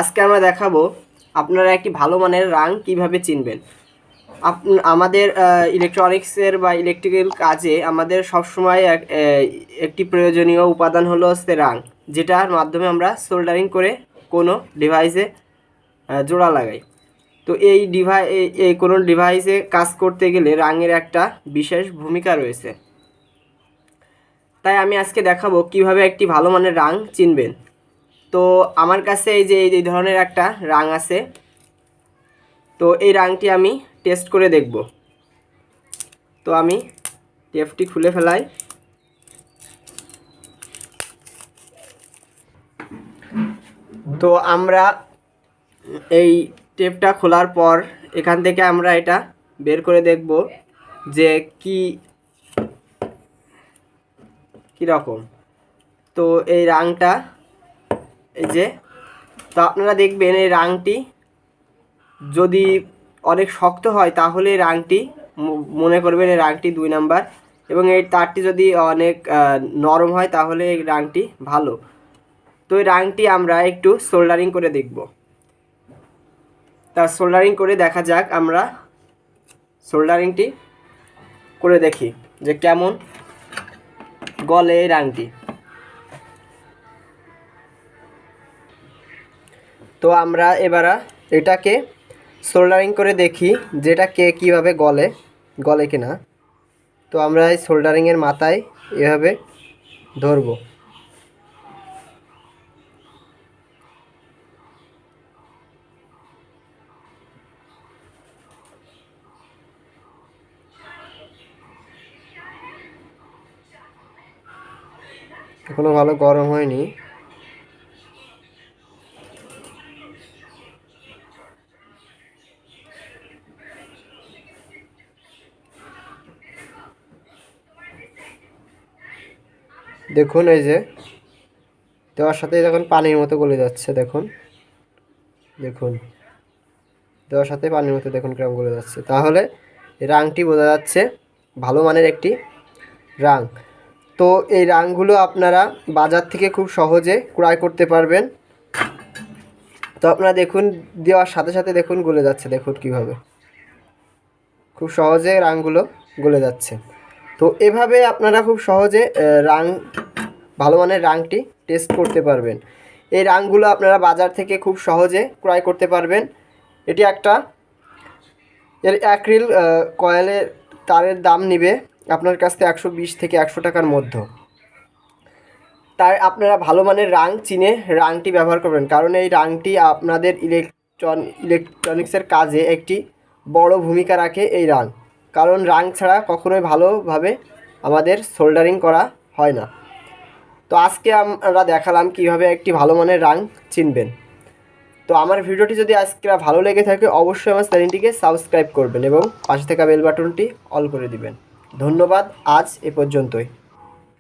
আজকে আমরা দেখাবো আপনারা একটি ভালো মানের রাং কিভাবে চিনবেন। আমাদের ইলেকট্রনিক্সের বা ইলেকট্রিক্যাল কাজে আমাদের সবসময় একটি প্রয়োজনীয় উপাদান হলো রাং, যেটার মাধ্যমে আমরা সোল্ডারিং করে কোনো ডিভাইসে জোড়া লাগাই। তো এই কোনো ডিভাইসে কাজ করতে গেলে রাঙের একটা বিশেষ ভূমিকা রয়েছে। তাই আমি আজকে দেখাবো কিভাবে একটি ভালো মানের রাং চিনবেন। তো আমার কাছে এই ধরনের একটা রাং আছে। তো এই রাংটি আমি টেস্ট করে দেখব। তো আমি টেপটি খুলে ফেলাই। তো আমরা এই টেপটা খোলার পর এখান থেকে আমরা এটা বের করে দেখব যে কি রকম। তো এই রাংটা তো আপনারা দেখবেন এই রাংটি যদি অনেক শক্ত হয় তাহলে এই রাংটি মনে করবেন এই রাংটি 2 নাম্বার, এবং এই তারটি যদি অনেক নরম হয় তাহলে এই রাংটি ভালো। তো এই রাংটি আমরা একটু সোল্ডারিং করে দেখব। তা সোল্ডারিং করে দেখা যাক, আমরা সোল্ডারিংটি করে দেখি যে কেমন গলে এই রাংটি। তো আমরা এবার এটাকে সোল্ডারিং করে দেখি যেটা কীভাবে গলে কিনা। তো আমরা এই সোল্ডারিংয়ের মাথায় এভাবে ধরব। এখনো ভালো গরম হয়নি। দেখুন এই যে দেওয়ার সাথে দেখুন পানির মতো গলে যাচ্ছে। দেখুন দেওয়ার সাথে পানির মতো দেখুন কিরকম গলে যাচ্ছে। তাহলে এই রাংটি বোঝা যাচ্ছে ভালো মানের একটি রাং। তো এই রাংগুলো আপনারা বাজার থেকে খুব সহজে ক্রয় করতে পারবেন। তো আপনারা দেখুন দেওয়ার সাথে সাথে দেখুন গলে যাচ্ছে। দেখুন কিভাবে খুব সহজে রাংগুলো গলে যাচ্ছে। তো এভাবে আপনারা খুব সহজে ভালো মানের রাংটি টেস্ট করতে পারবেন। এই রাংগুলো আপনারা বাজার থেকে খুব সহজে ক্রয় করতে পারবেন। এটি একটা অ্যাক্রিল কয়েলের তারের দাম নেবে আপনার কাছ থেকে 120 থেকে 100 টাকার মধ্যে। তাই আপনারা ভালো মানের রাং চিনে রাংটি ব্যবহার করবেন, কারণ এই রাংটি আপনাদের ইলেকট্রনিক্সের কাজে একটি বড় ভূমিকা রাখে এই রাং। কারণ রাং ছাড়া কখনোই ভালোভাবে আমাদের সোল্ডারিং করা হয় না। তো আজকে আমরা দেখালাম কিভাবে একটি ভালো মানের রাং চিনবেন। তো আমার ভিডিওটি যদি আজকে ভালো লেগে থাকে অবশ্যই আমার চ্যানেলটিকে সাবস্ক্রাইব করবেন এবং পাশে থাকা বেল বাটনটি অল করে দিবেন। ধন্যবাদ, আজ এ পর্যন্তই।